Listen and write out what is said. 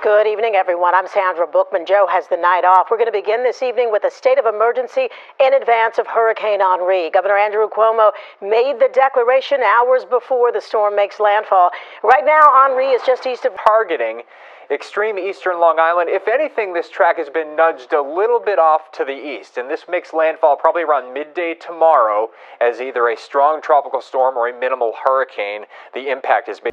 Good evening, everyone. I'm Sandra Bookman. Joe has the night off. We're going to begin this evening with a state of emergency in advance of Hurricane Henri. Governor Andrew Cuomo made the declaration hours before the storm makes landfall. Right now, Henri is just east of targeting extreme eastern Long Island. If anything, this track has been nudged a little bit off to the east, and this makes landfall probably around midday tomorrow as either a strong tropical storm or a minimal hurricane. The impact has been